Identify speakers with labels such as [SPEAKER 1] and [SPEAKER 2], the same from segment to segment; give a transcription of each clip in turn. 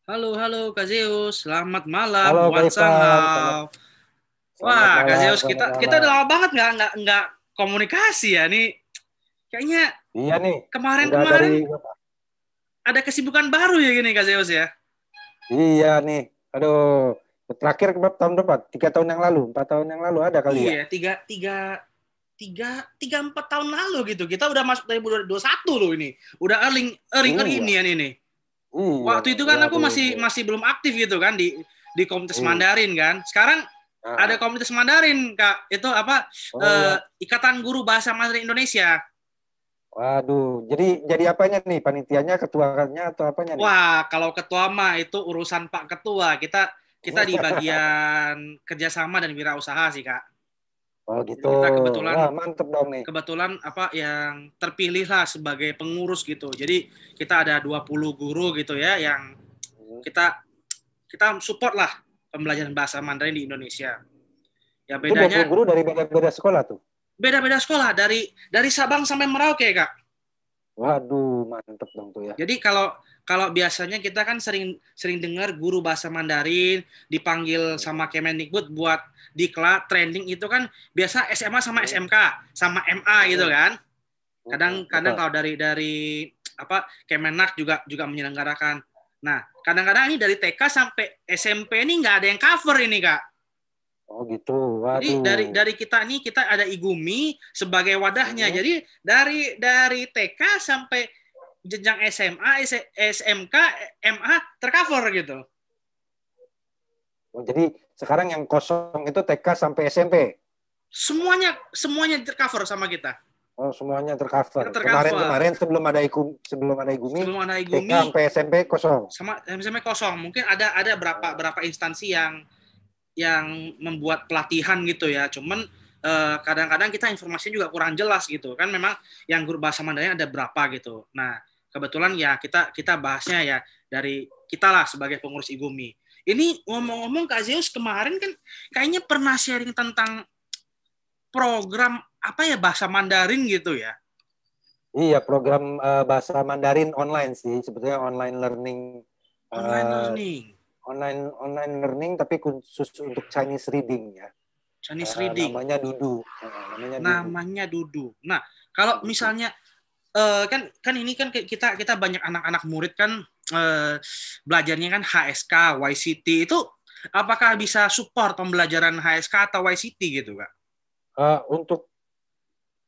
[SPEAKER 1] Halo, halo Kak Zeus. Selamat malam,
[SPEAKER 2] Halo Kak
[SPEAKER 1] Wan
[SPEAKER 2] Ivan, selamat,
[SPEAKER 1] Sanghao.
[SPEAKER 2] selamat
[SPEAKER 1] Wah, Kak
[SPEAKER 2] malam,
[SPEAKER 1] Zeus,
[SPEAKER 2] selamat
[SPEAKER 1] kita udah
[SPEAKER 2] malam.
[SPEAKER 1] lama banget nggak komunikasi ya. Nih, kayaknya
[SPEAKER 2] Iya nih, udah dari,
[SPEAKER 1] kemarin-kemarin ada kesibukan baru ya gini Kak Zeus ya.
[SPEAKER 2] iya nih, aduh, terakhir tahun depan, 3 tahun yang lalu, 4 tahun yang lalu ada kali ya.
[SPEAKER 1] Iya, tiga empat tahun lalu gitu. Kita udah masuk dari 2021 loh ini. Udah earning earning
[SPEAKER 2] Iya,
[SPEAKER 1] earning ini.
[SPEAKER 2] iya
[SPEAKER 1] Waktu
[SPEAKER 2] nih,
[SPEAKER 1] itu kan aku
[SPEAKER 2] waduh,
[SPEAKER 1] masih masih belum aktif gitu kan di komunitas
[SPEAKER 2] iya,
[SPEAKER 1] Mandarin kan. Sekarang ada
[SPEAKER 2] ah,
[SPEAKER 1] komunitas Mandarin Kak. Itu apa?
[SPEAKER 2] oh,
[SPEAKER 1] Ikatan Guru Bahasa Mandarin Indonesia.
[SPEAKER 2] waduh, jadi apanya nih, panitianya, ketuanya atau apanya nih?
[SPEAKER 1] Wah, kalau ketua mah itu urusan Pak Ketua. Kita kita di bagian kerjasama dan wirausaha sih Kak.
[SPEAKER 2] Oh
[SPEAKER 1] Jadi
[SPEAKER 2] gitu,
[SPEAKER 1] kita kebetulan
[SPEAKER 2] wah mantep dong nih.
[SPEAKER 1] kebetulan apa yang terpilih lah sebagai pengurus gitu. Jadi kita ada 20 guru gitu ya yang
[SPEAKER 2] Hmm.
[SPEAKER 1] kita kita support lah pembelajaran bahasa Mandarin di Indonesia. Ya
[SPEAKER 2] Itu 20
[SPEAKER 1] bedanya
[SPEAKER 2] guru dari beda-beda sekolah tuh.
[SPEAKER 1] beda-beda sekolah dari Sabang sampai Merauke Kak.
[SPEAKER 2] Waduh, mantep dong tuh ya.
[SPEAKER 1] Jadi kalau kalau biasanya kita kan sering sering dengar guru bahasa Mandarin dipanggil
[SPEAKER 2] Hmm.
[SPEAKER 1] sama Kemendikbud buat diklat training itu kan biasa SMA sama
[SPEAKER 2] Hmm.
[SPEAKER 1] SMK sama MA gitu
[SPEAKER 2] Hmm.
[SPEAKER 1] kan.
[SPEAKER 2] Hmm.
[SPEAKER 1] Kadang-kadang
[SPEAKER 2] Betul.
[SPEAKER 1] kalau dari apa Kemenak juga menyelenggarakan. Nah, kadang-kadang ini dari TK sampai SMP ini nggak ada yang cover ini Kak.
[SPEAKER 2] Oh gitu,
[SPEAKER 1] Jadi
[SPEAKER 2] waduh.
[SPEAKER 1] dari kita ini kita ada Igumi sebagai wadahnya.
[SPEAKER 2] Hmm.
[SPEAKER 1] Jadi dari TK sampai jenjang SMA, SMK, MA tercover gitu.
[SPEAKER 2] Oh, jadi sekarang yang kosong itu TK sampai SMP.
[SPEAKER 1] Semuanya semuanya tercover sama kita.
[SPEAKER 2] Oh, semuanya
[SPEAKER 1] Kita
[SPEAKER 2] tercover.
[SPEAKER 1] tercover.
[SPEAKER 2] Kemarin-kemarin sebelum ada Igumi,
[SPEAKER 1] Sebelum ada
[SPEAKER 2] TK
[SPEAKER 1] Igumi
[SPEAKER 2] sampai SMP kosong.
[SPEAKER 1] sama SMA kosong. Mungkin ada berapa instansi yang membuat pelatihan gitu ya. Cuman kadang-kadang kita informasinya juga kurang jelas gitu. Kan memang yang guru bahasa Mandarin ada berapa gitu. Nah, kebetulan ya kita bahasnya ya dari kita lah sebagai pengurus Igumi. Ini ngomong-ngomong Kak Zeus kemarin kan kayaknya pernah sharing tentang program apa ya bahasa Mandarin gitu ya.
[SPEAKER 2] Iya, program bahasa Mandarin online sih, sebetulnya online learning,
[SPEAKER 1] Online
[SPEAKER 2] eh,
[SPEAKER 1] learning,
[SPEAKER 2] online learning tapi khusus untuk Chinese reading ya.
[SPEAKER 1] Chinese reading,
[SPEAKER 2] Namanya Dudu. Namanya Dudu.
[SPEAKER 1] namanya Dudu. Nah, kalau
[SPEAKER 2] Dudu.
[SPEAKER 1] misalnya kan ini kan kita kita banyak anak-anak murid kan belajarnya kan HSK, YCT itu apakah bisa support pembelajaran HSK atau YCT gitu kak?
[SPEAKER 2] Untuk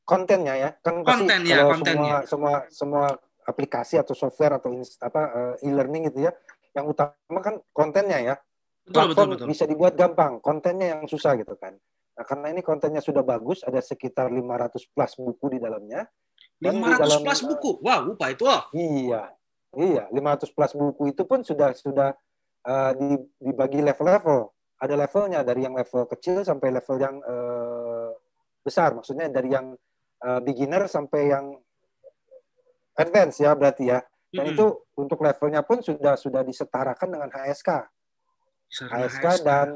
[SPEAKER 2] kontennya ya, kan pasti
[SPEAKER 1] Konten ya
[SPEAKER 2] kalau
[SPEAKER 1] kontennya.
[SPEAKER 2] semua semua semua aplikasi atau software atau e-learning gitu ya, yang utama kan kontennya ya.
[SPEAKER 1] Betul betul
[SPEAKER 2] Platform
[SPEAKER 1] betul.
[SPEAKER 2] bisa dibuat gampang, kontennya yang susah gitu kan. Nah, karena ini kontennya sudah bagus, ada sekitar 500 plus buku di dalamnya, dan
[SPEAKER 1] lima
[SPEAKER 2] di
[SPEAKER 1] ratus
[SPEAKER 2] dalam
[SPEAKER 1] plus buku. Wah, lupa itu. Oh.
[SPEAKER 2] iya, iya, 500 plus buku itu pun sudah dibagi level-level. Ada levelnya dari yang level kecil sampai level yang besar, maksudnya dari yang beginner sampai yang advance ya berarti ya. Dan itu
[SPEAKER 1] Mm-mm.
[SPEAKER 2] untuk levelnya pun sudah disetarakan dengan HSK,
[SPEAKER 1] Misalkan
[SPEAKER 2] HSK
[SPEAKER 1] HSK.
[SPEAKER 2] dan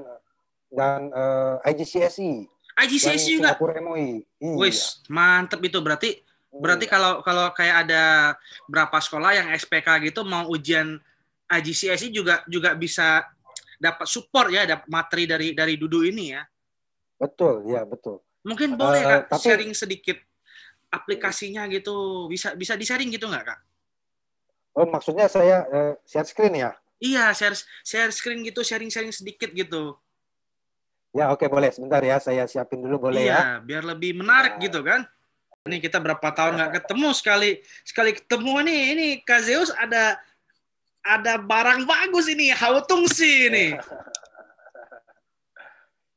[SPEAKER 2] IGCSE dan
[SPEAKER 1] IGCSE juga.
[SPEAKER 2] Singapura MOI. Iya.
[SPEAKER 1] Wis, mantep itu berarti berarti
[SPEAKER 2] Iya.
[SPEAKER 1] kalau kalau kayak ada berapa sekolah yang SPK gitu mau ujian IGCSE juga juga bisa dapat support ya, dapat materi dari Dudu ini ya.
[SPEAKER 2] Betul, ya betul.
[SPEAKER 1] Mungkin boleh Kak
[SPEAKER 2] Tapi
[SPEAKER 1] sharing sedikit aplikasinya gitu. Bisa bisa di-sharing gitu nggak Kak?
[SPEAKER 2] oh maksudnya saya share screen ya.
[SPEAKER 1] Iya, share share screen gitu, sharing-sharing sedikit gitu.
[SPEAKER 2] Ya oke boleh sebentar ya saya siapin dulu boleh
[SPEAKER 1] Iya,
[SPEAKER 2] ya.
[SPEAKER 1] biar lebih menarik gitu
[SPEAKER 2] Bentar.
[SPEAKER 1] kan. Ini kita berapa tahun nggak ketemu sekali sekali ketemu nih ini Kak Zeus ada barang bagus ini, Hautung sih ini.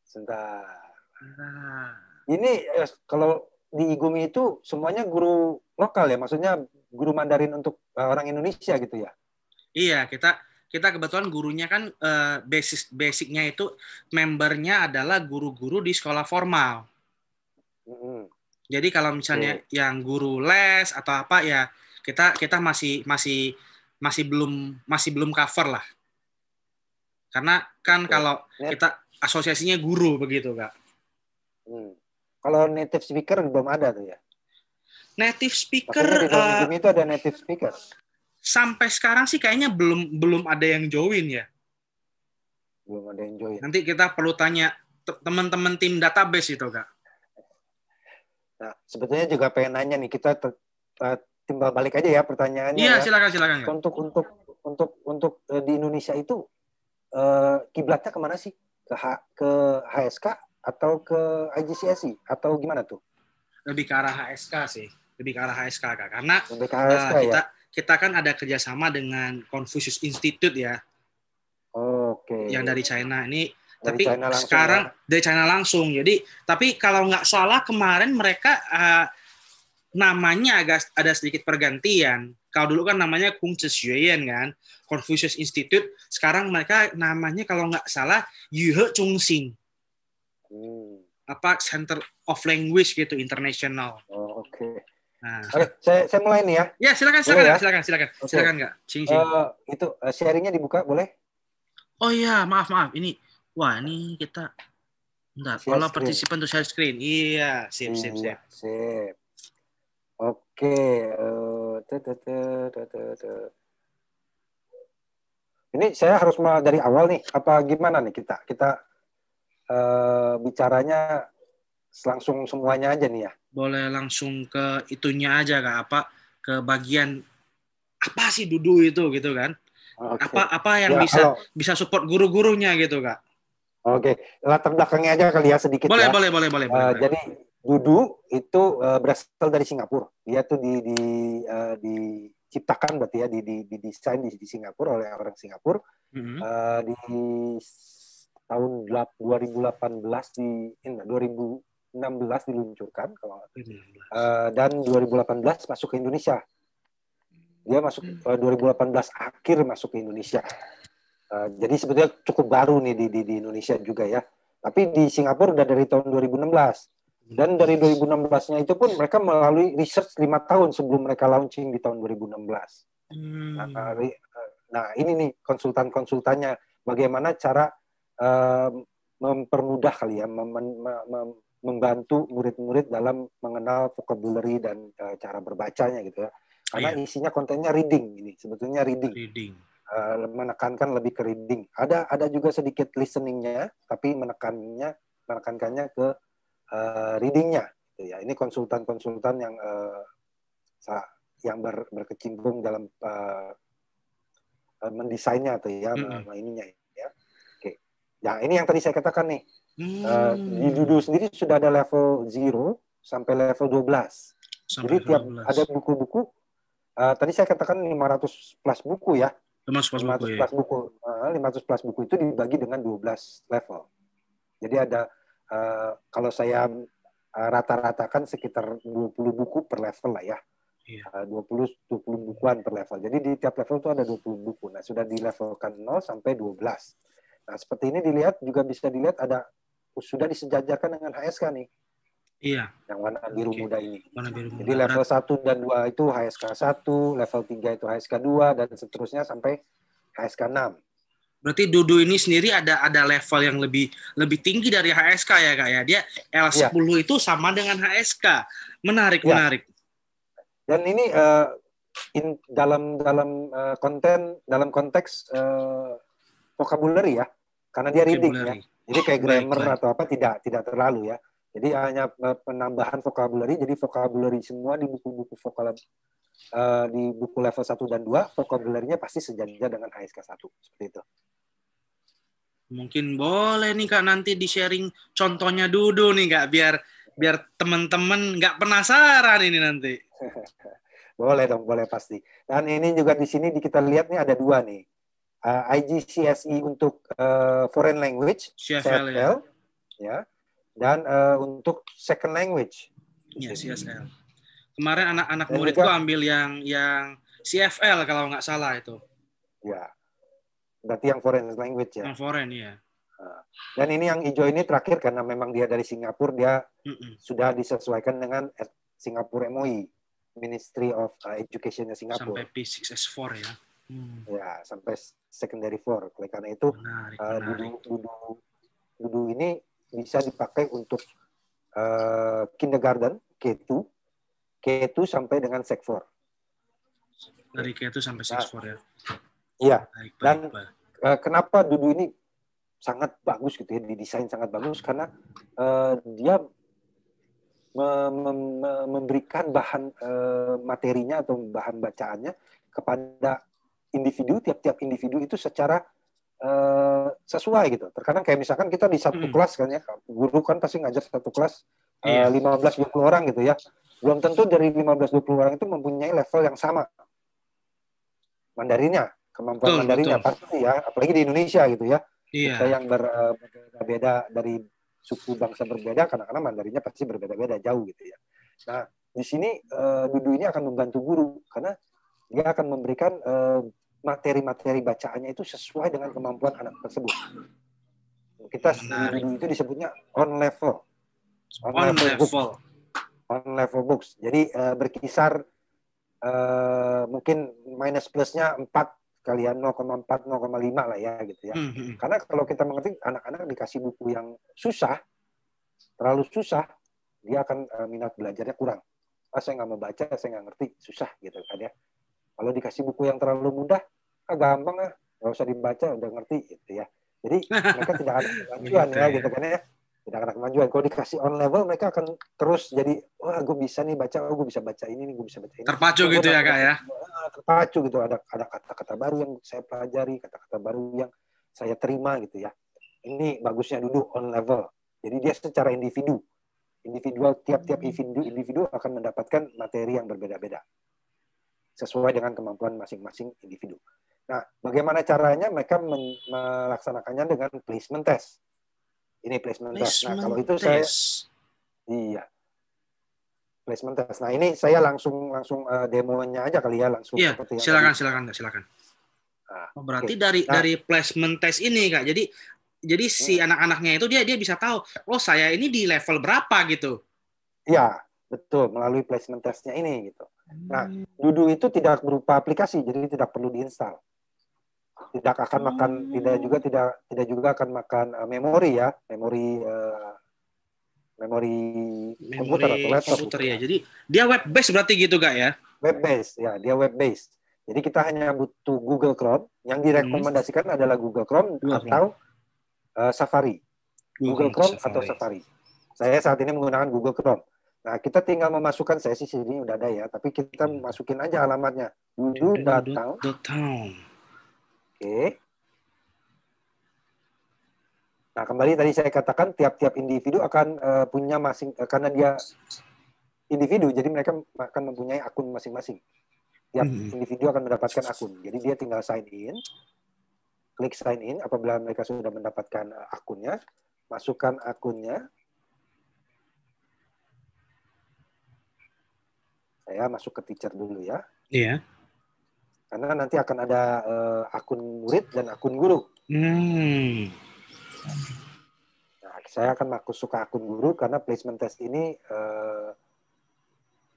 [SPEAKER 2] Sebentar.
[SPEAKER 1] Nah,
[SPEAKER 2] Ini kalau di Igumi itu semuanya guru lokal ya, maksudnya guru Mandarin untuk orang Indonesia gitu ya.
[SPEAKER 1] iya kita kita kebetulan gurunya kan basicnya itu membernya adalah guru-guru di sekolah formal.
[SPEAKER 2] Mm-mm.
[SPEAKER 1] Jadi kalau misalnya
[SPEAKER 2] Oke.
[SPEAKER 1] yang guru les atau apa ya kita kita masih belum cover lah. Karena kan
[SPEAKER 2] Oke.
[SPEAKER 1] kalau
[SPEAKER 2] Net,
[SPEAKER 1] kita asosiasinya guru begitu Kak.
[SPEAKER 2] hmm. Kalau native speaker belum ada tuh ya.
[SPEAKER 1] Native
[SPEAKER 2] Maksudnya
[SPEAKER 1] speaker
[SPEAKER 2] di dalam Igumi itu ada native speaker.
[SPEAKER 1] sampai sekarang sih kayaknya belum belum ada yang join ya.
[SPEAKER 2] Belum ada yang join.
[SPEAKER 1] Nanti kita perlu tanya teman-teman tim database itu, Kak.
[SPEAKER 2] Nah, sebetulnya juga pengen nanya nih, kita timbal balik aja ya pertanyaannya
[SPEAKER 1] Iya,
[SPEAKER 2] ya.
[SPEAKER 1] silakan, Kak.
[SPEAKER 2] Untuk di Indonesia itu kiblatnya kemana sih? Ke HSK atau ke IGCSE atau gimana tuh?
[SPEAKER 1] Lebih ke arah HSK sih, lebih ke arah HSK, Kak. Karena
[SPEAKER 2] Lebih ke HSK ya.
[SPEAKER 1] kita kan ada kerjasama dengan Confucius Institute ya,
[SPEAKER 2] Oke.
[SPEAKER 1] yang dari China ini.
[SPEAKER 2] Dari
[SPEAKER 1] Tapi
[SPEAKER 2] China langsung
[SPEAKER 1] sekarang
[SPEAKER 2] ya?
[SPEAKER 1] dari China langsung. Jadi, tapi kalau nggak salah kemarin mereka namanya agak ada sedikit pergantian. Kalau dulu kan namanya Kung Zhi Xueyan kan, Confucius Institute. Sekarang mereka namanya kalau nggak salah Yuhe Chongxing. Apa Center of Language gitu, international.
[SPEAKER 2] Oh, oke.
[SPEAKER 1] Nah,
[SPEAKER 2] oke, saya mulai nih ya.
[SPEAKER 1] Ya, silakan,
[SPEAKER 2] ya?
[SPEAKER 1] silakan.
[SPEAKER 2] Okay.
[SPEAKER 1] Silakan, Kak.
[SPEAKER 2] Itu sharingnya dibuka boleh?
[SPEAKER 1] Oh iya, maaf. Ini kita bentar. Kalau partisipan to share screen. Iya, sip.
[SPEAKER 2] Oke. Ini saya harus dari awal nih, apa gimana nih kita bicaranya langsung semuanya aja nih ya?
[SPEAKER 1] Boleh langsung ke itunya aja, Kak. Ke bagian apa sih Dudu itu gitu kan?
[SPEAKER 2] Okay.
[SPEAKER 1] Apa yang bisa support guru-gurunya gitu, Kak?
[SPEAKER 2] Oke, latar belakangnya aja kali ya sedikit
[SPEAKER 1] boleh,
[SPEAKER 2] ya.
[SPEAKER 1] Boleh.
[SPEAKER 2] Jadi Dudu itu berasal dari Singapura. Dia tuh diciptakan berarti ya, didesain di Singapura oleh orang Singapura. Di tahun 2018 2016 diluncurkan dan 2018 masuk ke Indonesia. Dia masuk 2018 akhir masuk ke Indonesia. Jadi sebetulnya cukup baru nih di Indonesia juga ya. Tapi di Singapura udah dari tahun 2016. Dan dari 2016-nya itu pun mereka melalui research 5 tahun sebelum mereka launching di tahun 2016. Nah, ini nih konsultan-konsultannya. Bagaimana cara mempermudah kali ya, membantu murid-murid dalam mengenal vocabulary dan cara berbacanya gitu ya. Karena isinya kontennya reading ini, sebetulnya reading. Menekankan lebih ke reading. Ada juga sedikit listeningnya, tapi menekankannya ke readingnya. Gitu ya. Ini konsultan-konsultan yang berkecimpung dalam mendesainnya atau ya, ininya ya. Oke. Nah, ini yang tadi saya katakan nih. Di Dudu sendiri sudah ada level 0 sampai level 12. Jadi tiap ada buku-buku. Tadi saya katakan 500 plus buku ya. 500 plus buku itu dibagi dengan 12 level. Jadi ada kalau saya rata-ratakan sekitar 20 buku per level lah ya. 20 bukuan per level. Jadi di tiap level itu ada 20 buku. Nah, sudah di levelkan 0 sampai 12. Nah, seperti ini bisa dilihat sudah disejajarkan dengan HSK nih.
[SPEAKER 1] Iya.
[SPEAKER 2] Yang warna biru muda ini. Jadi level 1 dan 2 itu HSK 1, level 3 itu HSK 2, dan seterusnya sampai HSK 6.
[SPEAKER 1] Berarti Dudu ini sendiri ada level yang lebih tinggi dari HSK ya, Kak ya. Dia L10 itu sama dengan HSK. Menarik.
[SPEAKER 2] Dan ini dalam konteks vocabulary ya. Karena dia reading ya. Jadi kayak grammar atau apa tidak terlalu ya. Jadi hanya penambahan vocabulary. Jadi vocabulary semua di buku-buku di buku level 1 dan 2, vocabulary-nya pasti sejajar dengan HSK 1. Seperti itu.
[SPEAKER 1] Mungkin boleh nih Kak nanti di-sharing contohnya Dudu nih Kak, biar teman-teman nggak penasaran ini nanti.
[SPEAKER 2] Boleh dong, boleh pasti. Dan ini juga di sini kita lihat nih ada 2 nih. IGCSE untuk foreign language, CFL ya. Dan untuk second language.
[SPEAKER 1] Iya, CSL. Kemarin anak-anak muridku ambil yang CFL kalau nggak salah itu.
[SPEAKER 2] Ya. Berarti yang foreign language ya.
[SPEAKER 1] Yang foreign ya.
[SPEAKER 2] Dan ini yang hijau ini terakhir karena memang dia dari Singapura, dia sudah disesuaikan dengan Singapura MOE, Ministry of Education Singapura.
[SPEAKER 1] Sampai P6S4 ya.
[SPEAKER 2] Ya, sampai secondary 4. Oleh karena itu Dudu ini bisa dipakai untuk kindergarten K2 sampai dengan Sec 4.
[SPEAKER 1] Dari K2 sampai 6-4 ya.
[SPEAKER 2] Iya.
[SPEAKER 1] Baik.
[SPEAKER 2] Dan kenapa Dudu ini sangat bagus gitu ya, didesain sangat bagus karena dia memberikan bahan materinya atau bahan bacaannya kepada individu, tiap-tiap individu itu secara sesuai gitu. Terkadang kayak misalkan kita di satu kelas kan ya, guru kan pasti ngajar satu kelas 15-20 orang gitu ya. Belum tentu dari 15-20 orang itu mempunyai level yang sama. Mandarinnya, kemampuan Mandarinnya pasti ya, apalagi di Indonesia gitu ya. Kita yang berbeda dari suku bangsa berbeda, kadang-kadang Mandarinnya pasti berbeda-beda jauh gitu ya. Nah, di sini Dudu ini akan membantu guru karena dia akan memberikan materi-materi bacaannya itu sesuai dengan kemampuan anak tersebut. Kita di Dudu itu disebutnya on level books. Jadi berkisar mungkin minus plusnya 4 kalian 0,4 0,5 lah ya gitu ya. Karena kalau kita mengerti anak-anak dikasih buku yang susah, terlalu susah, dia akan minat belajarnya kurang. Saya nggak mau baca, saya nggak ngerti, susah gitu kan ya. Kalau dikasih buku yang terlalu mudah, gampang nggak usah dibaca, udah ngerti gitu ya. Jadi mereka tidak ada kemajuan ya gitu kan ya. Tidak ada kemajuan. Kalau dikasih on level, mereka akan terus jadi, wah gue bisa nih baca, gue bisa baca ini, gue bisa baca ini.
[SPEAKER 1] Terpacu gitu ya Kak ya?
[SPEAKER 2] Terpacu gitu, ada kata-kata baru yang saya pelajari, kata-kata baru yang saya terima gitu ya. Ini bagusnya dulu on level. Jadi dia secara individual, tiap-tiap individu akan mendapatkan materi yang berbeda-beda. Sesuai dengan kemampuan masing-masing individu. Nah, bagaimana caranya mereka melaksanakannya dengan placement test. Ini placement test. Nah, kalau itu saya placement test. Nah, ini saya langsung demonya aja kali ya, langsung
[SPEAKER 1] seperti yang silakan. Nah, berarti dari placement test ini Kak. Jadi si anak-anaknya itu dia bisa tahu, oh saya ini di level berapa gitu.
[SPEAKER 2] Iya, betul, melalui placement testnya ini gitu. Nah, Dudu itu tidak berupa aplikasi, jadi tidak perlu diinstal. Tidak akan makan, tidak juga akan makan memori ya, memori komputer atau laptop.
[SPEAKER 1] Komputer ya. Jadi dia web based berarti gitu Kak ya?
[SPEAKER 2] Web based ya, dia web based. Jadi kita hanya butuh Google Chrome. Yang direkomendasikan adalah Google Chrome atau Safari. Google Chrome atau Safari. Saya saat ini menggunakan Google Chrome. Nah, kita tinggal memasukkan, saya sih sini udah ada ya, tapi kita masukin aja alamatnya. dudu.town. Oke. Nah, kembali tadi saya katakan tiap-tiap individu akan punya karena dia individu, jadi mereka akan mempunyai akun masing-masing. Tiap individu akan mendapatkan akun. Jadi dia tinggal sign in, klik sign in apabila mereka sudah mendapatkan akunnya, masukkan akunnya. Saya masuk ke teacher dulu ya.
[SPEAKER 1] Iya.
[SPEAKER 2] Karena nanti akan ada akun murid dan akun guru. Nah, saya akan masuk ke akun guru karena placement test ini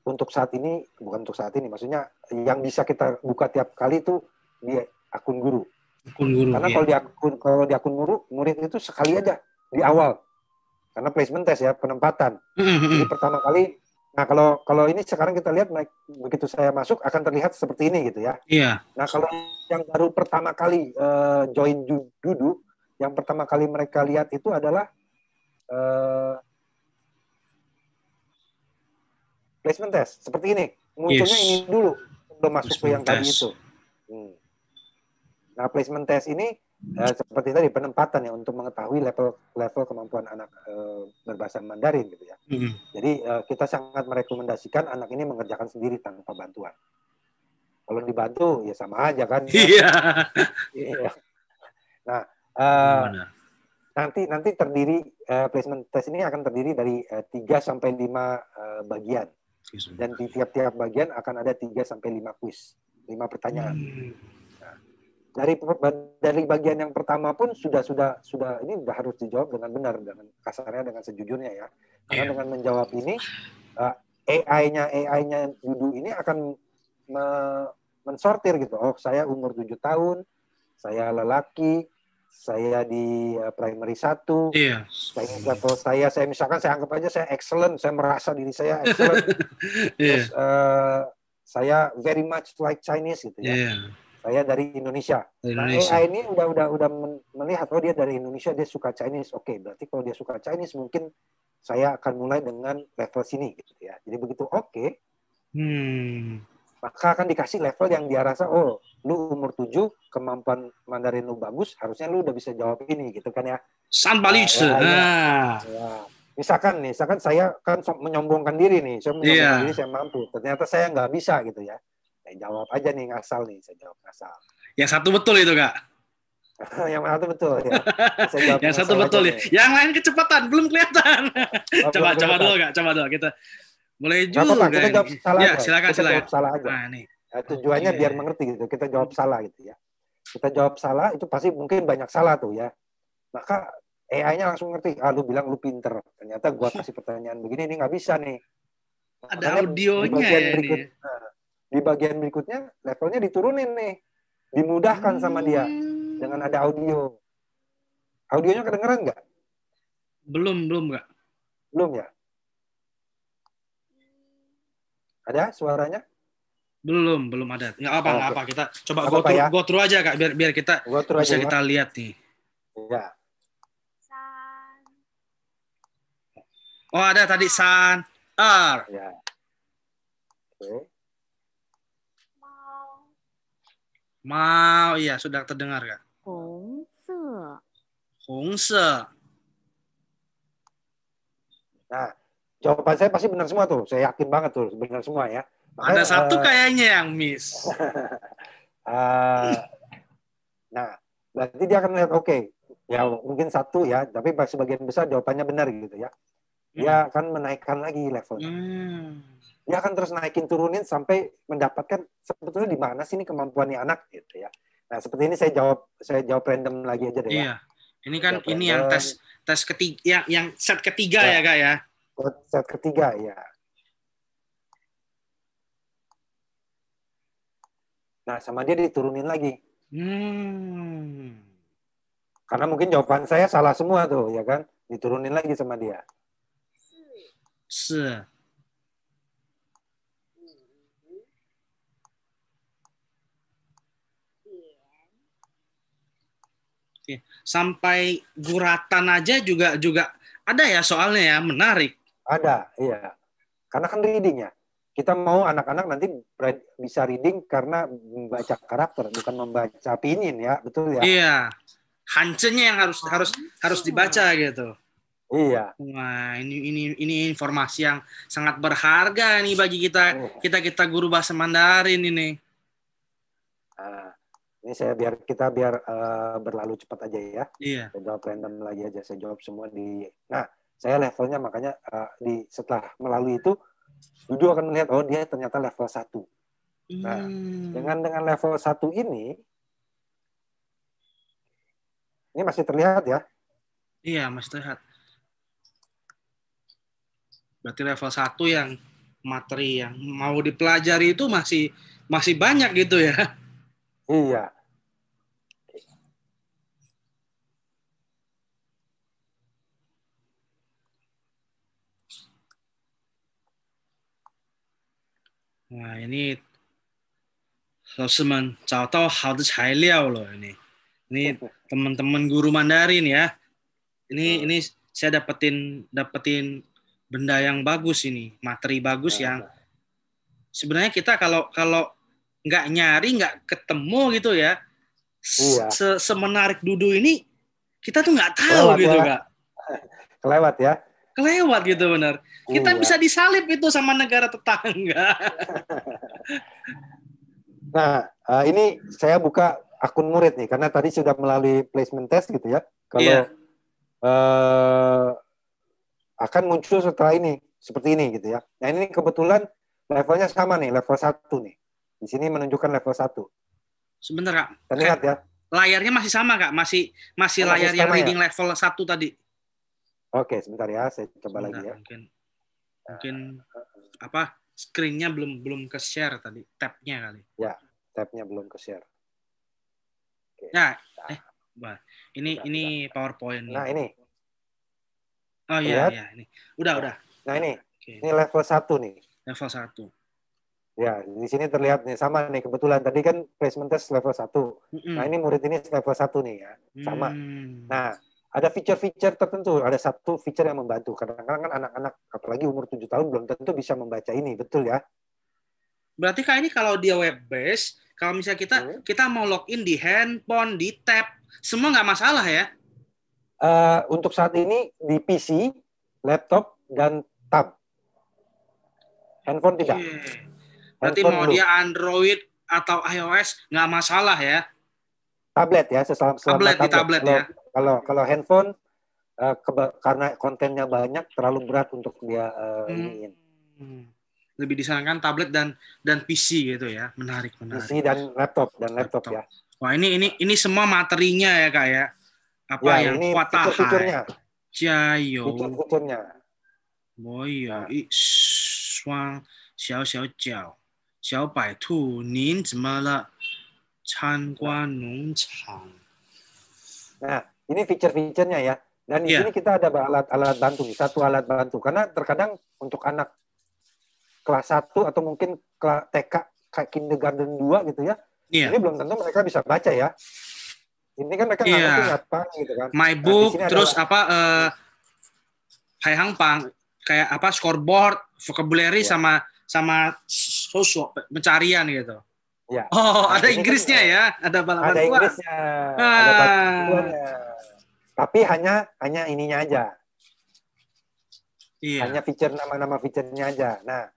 [SPEAKER 2] untuk saat ini, bukan untuk saat ini, maksudnya yang bisa kita buka tiap kali itu di akun guru. Karena kalau di akun guru, murid itu sekali aja di awal. Karena placement test ya, penempatan. Jadi pertama kali. Nah, kalau ini sekarang kita lihat, begitu saya masuk akan terlihat seperti ini gitu ya.
[SPEAKER 1] Iya.
[SPEAKER 2] Nah, kalau yang baru pertama kali join Dudu, yang pertama kali mereka lihat itu adalah placement test seperti ini. Munculnya ini dulu sebelum masuk ke yang tadi itu. Nah, placement test ini seperti tadi penempatan ya untuk mengetahui level kemampuan anak berbahasa Mandarin gitu ya. Jadi kita sangat merekomendasikan anak ini mengerjakan sendiri tanpa bantuan. Kalau dibantu ya sama aja kan.
[SPEAKER 1] Iya.
[SPEAKER 2] Nah, nanti terdiri placement test ini akan terdiri dari 3 sampai 5 bagian. Dan di tiap-tiap bagian akan ada 3 sampai 5 quiz, 5 pertanyaan. Dari bagian yang pertama pun sudah ini sudah harus dijawab dengan benar, dengan kasarnya, dengan sejujurnya ya. Karena dengan menjawab ini AI-nya Dudu ini akan mensortir gitu. Oh, saya umur 7 tahun, saya lelaki, saya di primary 1.
[SPEAKER 1] Iya.
[SPEAKER 2] Level saya misalkan saya anggap aja saya excellent, saya merasa diri saya excellent. Terus saya very much like Chinese gitu ya.
[SPEAKER 1] Iya.
[SPEAKER 2] Saya dari Indonesia.
[SPEAKER 1] Dari
[SPEAKER 2] Nah,
[SPEAKER 1] Indonesia.
[SPEAKER 2] AI ini udah melihat dia dari Indonesia, dia suka Chinese. Oke, berarti kalau dia suka Chinese mungkin saya akan mulai dengan level sini gitu ya. Jadi begitu oke, maka akan dikasih level yang dia rasa, oh, lu umur 7, kemampuan Mandarin lu bagus, harusnya lu udah bisa jawab ini gitu kan ya. AI-nya. Ya. Misalkan saya kan menyombongkan diri nih, saya menyombongkan diri saya mampu. Ternyata saya nggak bisa gitu ya. Saya jawab aja nih ngasal nih, saya jawab ngasal.
[SPEAKER 1] Yang satu betul itu, Kak.
[SPEAKER 2] Yang satu betul ya.
[SPEAKER 1] Yang satu betul ya. Yang lain kecepatan belum kelihatan. Coba dulu, Kak. Coba dulu kita. Boleh juga.
[SPEAKER 2] Apa-apa, kita jawab salah
[SPEAKER 1] ya,
[SPEAKER 2] aja.
[SPEAKER 1] Silakan.
[SPEAKER 2] Jawab salah aja.
[SPEAKER 1] Nah, nih.
[SPEAKER 2] Ya, tujuannya biar mengerti gitu. Kita jawab salah gitu ya. Kita jawab salah itu pasti mungkin banyak salah tuh ya. Maka AI-nya langsung ngerti. Lu bilang lu pinter. Ternyata gua kasih pertanyaan begini, ini nggak bisa nih.
[SPEAKER 1] Ada audionya ya ini.
[SPEAKER 2] Di bagian berikutnya levelnya diturunin nih. Dimudahkan sama dia dengan ada audio. Audionya kedengeran nggak?
[SPEAKER 1] Belum, Kak.
[SPEAKER 2] Belum ya? Ada suaranya?
[SPEAKER 1] Belum ada. Nggak apa. Kita coba go through aja, Kak, biar kita bisa kita lihat nih.
[SPEAKER 2] Ya.
[SPEAKER 1] Oh, ada tadi San R.
[SPEAKER 2] Ya. Oke.
[SPEAKER 1] Mau, iya sudah terdengar, Kak. Hongse.
[SPEAKER 2] Nah, jawaban saya pasti benar semua tuh. Saya yakin banget tuh, benar semua ya.
[SPEAKER 1] Makanya, ada satu kayaknya yang miss.
[SPEAKER 2] Nah, berarti dia akan melihat, oke, ya mungkin satu ya, tapi sebagian besar jawabannya benar gitu ya. Dia akan menaikkan lagi levelnya. Dia akan terus naikin turunin sampai mendapatkan sebetulnya di mana sih ini kemampuannya anak gitu ya. Nah, seperti ini saya jawab random lagi aja deh ya.
[SPEAKER 1] Iya. Ini kan ini yang tes ketiga, yang set ketiga ya, Kak ya.
[SPEAKER 2] Set ketiga ya. Nah, sama dia diturunin lagi. Karena mungkin jawaban saya salah semua tuh, ya kan? Diturunin lagi sama dia.
[SPEAKER 1] Sampai guratan aja juga ada ya soalnya ya, menarik.
[SPEAKER 2] Ada, iya. Karena kan reading ya. Kita mau anak-anak nanti bisa reading karena membaca karakter, bukan membaca pinin ya, betul ya?
[SPEAKER 1] Iya. Hancenya yang harus dibaca gitu.
[SPEAKER 2] Iya.
[SPEAKER 1] Wah, ini informasi yang sangat berharga nih bagi kita guru bahasa Mandarin ini.
[SPEAKER 2] Nah, ini biar berlalu cepat aja ya.
[SPEAKER 1] Iya.
[SPEAKER 2] Saya jawab random lagi aja. Saya jawab semua di. Nah, saya levelnya makanya setelah melalui itu, Dudu akan melihat dia ternyata level 1. Nah, dengan level 1 ini masih terlihat ya?
[SPEAKER 1] Iya, masih terlihat. Berarti level 1 yang materi yang mau dipelajari itu masih banyak gitu ya.
[SPEAKER 2] Iya.
[SPEAKER 1] Nah, ini 老师们找到好的材料了ini. Ini teman-teman guru Mandarin ya. Ini saya dapetin benda yang bagus ini, materi bagus yang sebenarnya kita kalau nggak nyari, nggak ketemu gitu ya, semenarik Dudu ini kita tuh nggak tahu kelewat gitu ya. Kak. Kelewat gitu benar. Kita bisa disalip itu sama negara tetangga.
[SPEAKER 2] Nah, ini saya buka akun murid nih karena tadi sudah melalui placement test gitu ya. Kalau akan muncul setelah ini seperti ini gitu ya. Nah, ini kebetulan levelnya sama nih, level 1 nih. Di sini menunjukkan level 1.
[SPEAKER 1] Sebentar, Kak.
[SPEAKER 2] Terlihat ya?
[SPEAKER 1] Layarnya masih sama, Kak. Masih layar yang reading ya? Level 1 tadi.
[SPEAKER 2] Oke, sebentar ya. Saya coba lagi ya.
[SPEAKER 1] Mungkin screen-nya belum ke-share tadi. Tab-nya kali.
[SPEAKER 2] Ya, tab-nya belum ke-share.
[SPEAKER 1] Oke. Ya, ini PowerPoint.
[SPEAKER 2] Nah, ini.
[SPEAKER 1] Oh iya, ini. Udah.
[SPEAKER 2] Nah, ini. Ini level 1 nih.
[SPEAKER 1] Level 1.
[SPEAKER 2] Ya, di sini terlihat nih sama nih kebetulan tadi kan placement test level 1. Nah, ini murid ini level 1 nih ya. Sama. Nah, ada fitur-fitur tertentu, ada satu fitur yang membantu. Kadang-kadang kan anak-anak apalagi umur 7 tahun belum tentu bisa membaca ini, betul ya?
[SPEAKER 1] Berarti Kak ini kalau dia web based, kalau misalnya kita mau login di handphone, di tab, semua nggak masalah ya?
[SPEAKER 2] Untuk saat ini di PC, laptop, dan tab. Handphone tidak.
[SPEAKER 1] Berarti
[SPEAKER 2] Handphone
[SPEAKER 1] mau
[SPEAKER 2] belum.
[SPEAKER 1] dia Android atau iOS nggak masalah ya?
[SPEAKER 2] Tablet ya, selama
[SPEAKER 1] Tablet di
[SPEAKER 2] tablet.
[SPEAKER 1] tablet ya?
[SPEAKER 2] Kalau handphone karena kontennya banyak terlalu berat untuk dia iniin.
[SPEAKER 1] Lebih disarankan tablet dan PC gitu ya. Menarik.
[SPEAKER 2] PC dan laptop ya.
[SPEAKER 1] Wah, ini semua materinya ya Kak ya. Apa
[SPEAKER 2] Ya,
[SPEAKER 1] yang
[SPEAKER 2] ini
[SPEAKER 1] Huatahai,
[SPEAKER 2] fitur-fiturnya.
[SPEAKER 1] Jiayo,
[SPEAKER 2] Fitur-fiturnya.
[SPEAKER 1] Boyo, Shuang, Xiao Xiao Jiao, Xiao Bai Tu, Nin 怎么了? 参观农场.
[SPEAKER 2] Nah, ini fitur-fiturnya ya. Dan di sini kita ada alat-alat bantu, satu alat bantu. Karena terkadang untuk anak kelas 1 atau mungkin TK, kayak kindergarten 2 gitu ya. Ini belum tentu mereka bisa baca ya. Ini kan mereka nggak ngerti apa gitu kan.
[SPEAKER 1] My book, terus Haihang Pang, kayak apa scoreboard, vocabulary sama sosok pencarian gitu.
[SPEAKER 2] Ya.
[SPEAKER 1] Oh, ada Inggrisnya kan, ya, ada bantuan.
[SPEAKER 2] Ada Inggrisnya, ada bantuannya. Tapi hanya ininya aja. Hanya fitur nama-nama fiturnya aja. Nah,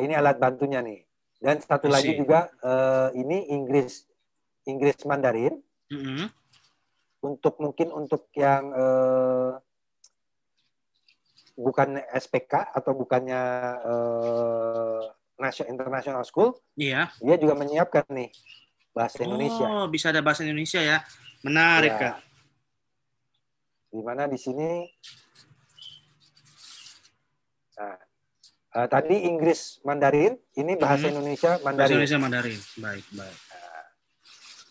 [SPEAKER 2] ini alat bantunya nih. Dan satu lagi juga ini Inggris Mandarin. Mungkin untuk yang bukan SPK atau bukannya international school, dia juga menyiapkan nih bahasa Indonesia.
[SPEAKER 1] Oh, bisa ada bahasa Indonesia ya. Menarik, Kak.
[SPEAKER 2] Di mana di sini tadi Inggris Mandarin, ini bahasa Indonesia Mandarin.
[SPEAKER 1] Bahasa Indonesia Mandarin. Baik.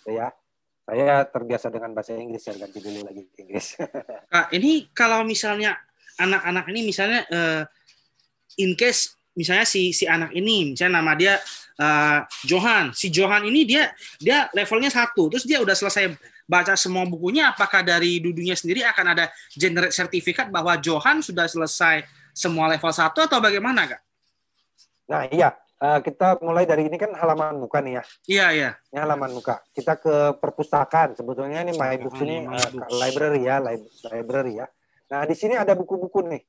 [SPEAKER 2] Ya. Saya terbiasa dengan bahasa Inggris, ya ganti dulu lagi ke Inggris.
[SPEAKER 1] Kak, ini kalau misalnya anak-anak ini misalnya in case misalnya si anak ini misalnya nama dia Johan. Si Johan ini dia levelnya 1, terus dia udah selesai baca semua bukunya, apakah dari dudunya sendiri akan ada generate sertifikat bahwa Johan sudah selesai semua level 1 atau bagaimana, Kak?
[SPEAKER 2] Nah, iya. Kita mulai dari ini kan halaman muka nih ya.
[SPEAKER 1] Iya.
[SPEAKER 2] Ini halaman muka. Kita ke perpustakaan. Sebetulnya ini My Books ini library ya. Nah, di sini ada buku-buku nih.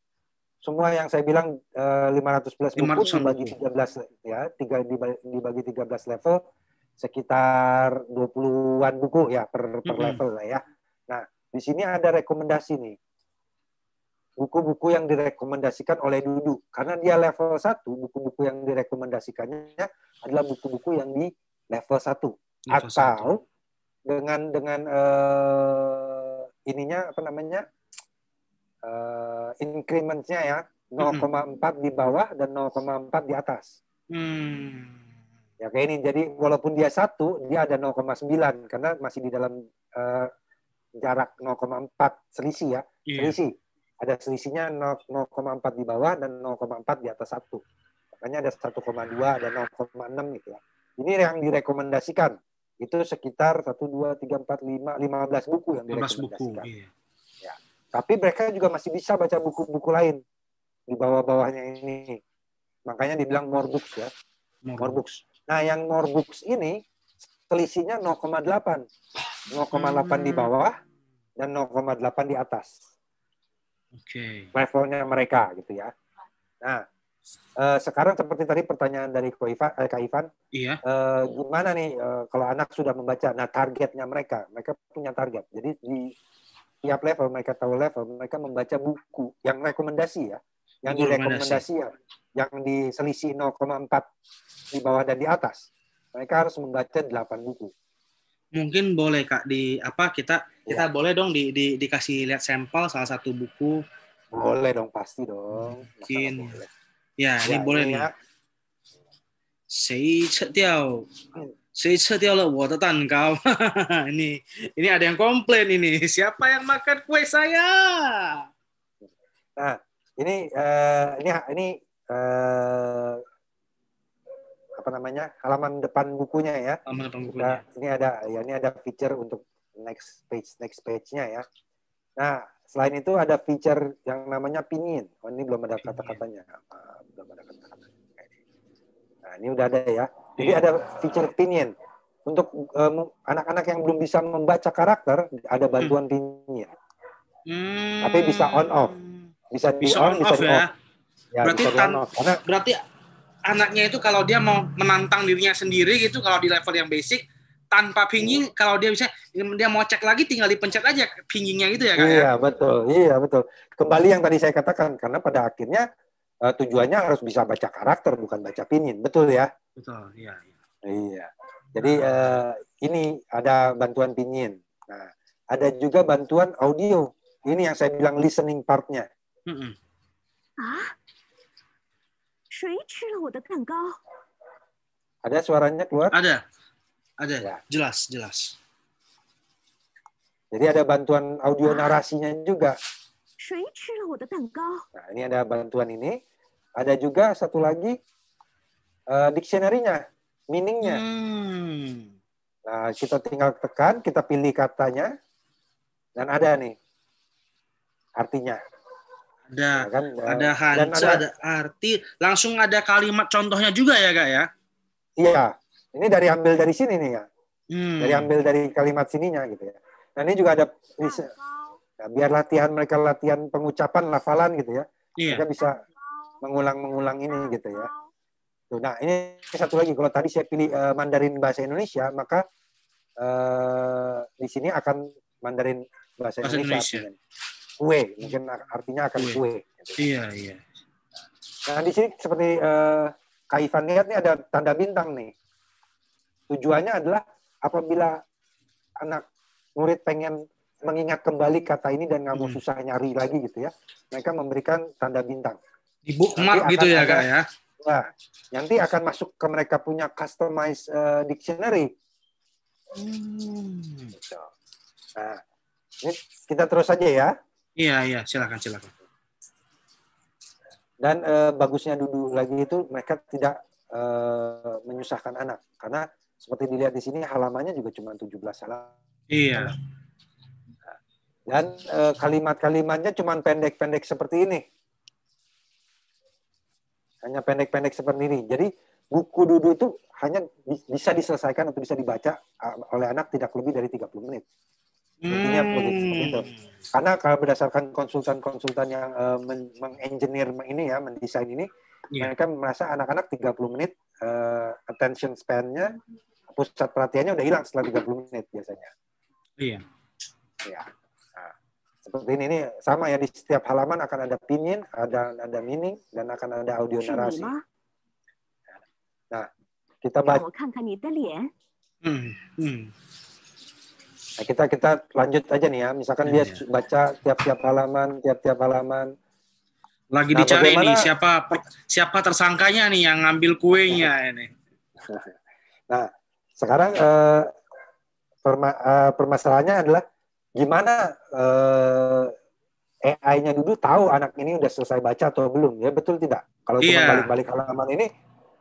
[SPEAKER 2] Semua yang saya bilang 500 plus buku dibagi 13 ya, dibagi 13 level, sekitar 20-an buku ya per level lah ya. Nah, di sini ada rekomendasi nih. Buku-buku yang direkomendasikan oleh Dudu. Karena dia level 1, buku-buku yang direkomendasikannya adalah buku-buku yang di level 1. Atau dengan ininya apa namanya? Increment-nya ya 0,4 di bawah dan 0,4 di atas. Ya kayak ini. Jadi walaupun dia 1, dia ada 0,9 karena masih di dalam jarak 0,4 selisih ya. Selisih. Ada selisihnya 0,4 di bawah dan 0,4 di atas 1. Makanya ada 1,2 dan 0,6 gitu ya. Ini yang direkomendasikan. Itu sekitar 1, 2, 3, 4, 5, 15 buku yang direkomendasikan. Ya. Tapi mereka juga masih bisa baca buku-buku lain di bawah-bawahnya ini. Makanya dibilang more books ya. More books. Nah, yang more books ini selisihnya 0,8. 0,8 di bawah dan 0,8 di atas. Levelnya mereka gitu ya. Nah, sekarang seperti tadi pertanyaan dari Kak Ivan, gimana nih kalau anak sudah membaca? Nah, targetnya mereka punya target. Jadi di tiap level mereka tahu level, mereka membaca buku yang rekomendasi ya, yang direkomendasi ya, yang diselisih 0,4 di bawah dan di atas. Mereka harus membaca 8 buku.
[SPEAKER 1] Mungkin boleh Kak kita boleh dong dikasih lihat sampel salah satu buku.
[SPEAKER 2] Boleh dong, pasti dong.
[SPEAKER 1] Mungkin. Ya, ini boleh nih. 谁吃掉了我的蛋糕? ini ada yang komplain ini. Siapa yang makan kue saya?
[SPEAKER 2] Nah, ini apa namanya, halaman depan bukunya ya.
[SPEAKER 1] Halaman depan bukunya.
[SPEAKER 2] Ini ada feature untuk next page-nya ya. Nah, selain itu ada feature yang namanya pinion. Oh, ini belum ada kata-katanya. Belum ada kata-katanya. Nah, ini udah ada ya. Jadi ada feature pinion. Untuk anak-anak yang belum bisa membaca karakter, ada bantuan pinion. Tapi bisa on off. Bisa di on, bisa di off. Ya,
[SPEAKER 1] berarti
[SPEAKER 2] bisa di on off.
[SPEAKER 1] Berarti anaknya itu kalau dia mau menantang dirinya sendiri gitu, kalau di level yang basic tanpa pinging, kalau dia mau cek lagi tinggal dipencet aja pingingnya gitu ya Kak ya?
[SPEAKER 2] Iya betul. Kembali yang tadi saya katakan, karena pada akhirnya tujuannya harus bisa baca karakter, bukan baca pinin, betul ya?
[SPEAKER 1] Betul, iya.
[SPEAKER 2] Iya. Jadi ini ada bantuan pinin. Nah, ada juga bantuan audio. Ini yang saya bilang listening part-nya. Ada suaranya keluar?
[SPEAKER 1] Ada,
[SPEAKER 2] ya.
[SPEAKER 1] Jelas.
[SPEAKER 2] Jadi ada bantuan audio narasinya juga. Nah, ini ada bantuan ini. Ada juga satu lagi dictionary-nya, meaning-nya. Nah, kita tinggal tekan, kita pilih katanya, dan ada nih artinya.
[SPEAKER 1] Ada,
[SPEAKER 2] ya kan?
[SPEAKER 1] Ada hansa, ada arti, langsung ada kalimat contohnya juga ya Kak ya?
[SPEAKER 2] Iya, ini ambil dari sini nih ya. Dari ambil dari kalimat sininya gitu ya. Nah, ini juga ada biar mereka latihan pengucapan, lafalan gitu ya.
[SPEAKER 1] Iya.
[SPEAKER 2] Mereka bisa mengulang ini gitu ya. Tuh, nah, ini satu lagi, kalau tadi saya pilih Mandarin bahasa Indonesia, maka di sini akan Mandarin bahasa Indonesia. Kue, mungkin artinya akan kue. Gitu.
[SPEAKER 1] Iya.
[SPEAKER 2] Nah, di sini seperti Kak Ivan lihat nih ada tanda bintang nih. Tujuannya adalah apabila anak murid pengen mengingat kembali kata ini dan nggak mau susah nyari lagi gitu ya, mereka memberikan tanda bintang.
[SPEAKER 1] Di bookmark gitu ya Kak ya?
[SPEAKER 2] Nah, nanti akan masuk ke mereka punya customized dictionary. Gitu. Nah, ini kita terus aja ya.
[SPEAKER 1] Iya, silakan. Dan
[SPEAKER 2] bagusnya duduk lagi itu mereka tidak menyusahkan anak, karena seperti dilihat di sini halamannya juga cuma 17 halaman.
[SPEAKER 1] Iya.
[SPEAKER 2] Dan kalimat-kalimatnya cuma pendek-pendek seperti ini. Hanya pendek-pendek seperti ini. Jadi buku Dudu itu hanya bisa diselesaikan atau bisa dibaca oleh anak tidak lebih dari 30 menit. Intinya begitu, seperti itu. Karena kalau berdasarkan konsultan-konsultan yang mengengineer ini ya, mendesain ini, mereka merasa anak-anak 30 menit attention span-nya, pusat perhatiannya udah hilang setelah 30 menit biasanya.
[SPEAKER 1] Iya.
[SPEAKER 2] Ya. Nah, seperti ini sama ya, di setiap halaman akan ada pinin, ada meaning, dan akan ada audio narasi. Nah, kita baca. Nah, kita lanjut aja nih ya. Misalkan dia baca tiap-tiap halaman.
[SPEAKER 1] Lagi dicari nih siapa tersangkanya nih yang ngambil kuenya ini.
[SPEAKER 2] Nah, sekarang permasalahannya adalah gimana AI-nya dulu tahu anak ini udah selesai baca atau belum, ya betul tidak? Kalau cuma balik-balik halaman ini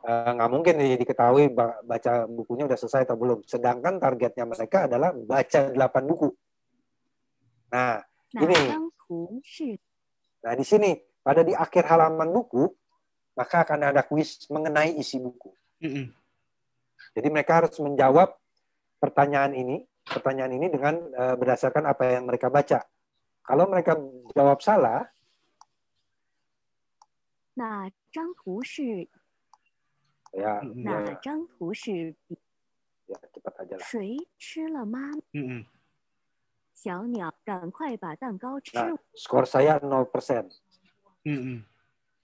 [SPEAKER 2] nggak mungkin diketahui baca bukunya udah selesai atau belum. Sedangkan targetnya mereka adalah baca 8 buku. Nah, ini. Nah, di sini pada di akhir halaman buku maka akan ada kuis mengenai isi buku. Jadi mereka harus menjawab pertanyaan ini dengan berdasarkan apa yang mereka baca. Kalau mereka jawab salah, ya cepat aja lah. Nah, skor saya 0%.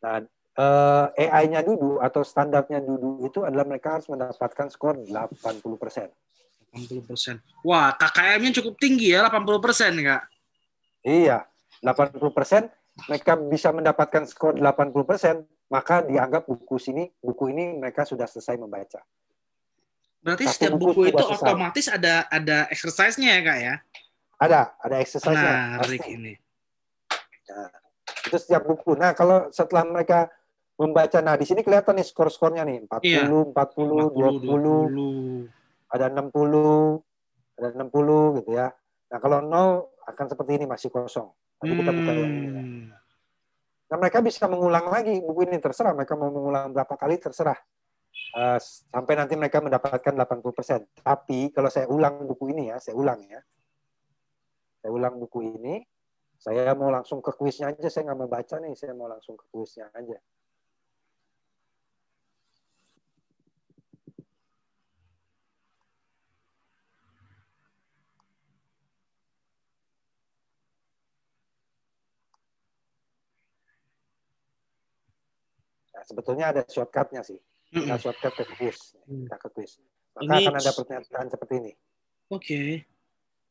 [SPEAKER 2] Nah, AI-nya Dudu atau standarnya Dudu itu adalah mereka harus mendapatkan skor 80%.
[SPEAKER 1] 80%. Wah, KKM-nya cukup tinggi ya, 80%, Kak.
[SPEAKER 2] Iya, 80%. Mereka bisa mendapatkan skor 80%, maka dianggap buku ini mereka sudah selesai membaca.
[SPEAKER 1] Berarti setiap buku itu otomatis ada exercise-nya ya, Kak ya?
[SPEAKER 2] Ada exercise-nya.
[SPEAKER 1] Menarik ini.
[SPEAKER 2] Nah, itu setiap buku. Nah, kalau setelah mereka membaca. Nah, di sini kelihatan nih skor-skornya nih,
[SPEAKER 1] Iya.
[SPEAKER 2] 40, 40,
[SPEAKER 1] 40,
[SPEAKER 2] 20,
[SPEAKER 1] 20.
[SPEAKER 2] ada 60, ada 60 gitu ya. Nah, kalau 0 akan seperti ini, masih kosong. Tapi kita buka yang ini ya. Nah, mereka bisa mengulang lagi buku ini, terserah. Mereka mau mengulang berapa kali, terserah. Sampai nanti mereka mendapatkan 80%. Tapi kalau saya ulang buku ini ya, saya ulang ya. Saya ulang buku ini, saya mau langsung ke kuisnya aja, saya nggak mau baca nih, saya mau langsung ke kuisnya aja. Nah, sebetulnya ada shortcutnya sih. Tinggal shortcut ke kuis. Kita ke kuis. Maka
[SPEAKER 1] Ini
[SPEAKER 2] akan ada pernyataan seperti ini.
[SPEAKER 1] oke.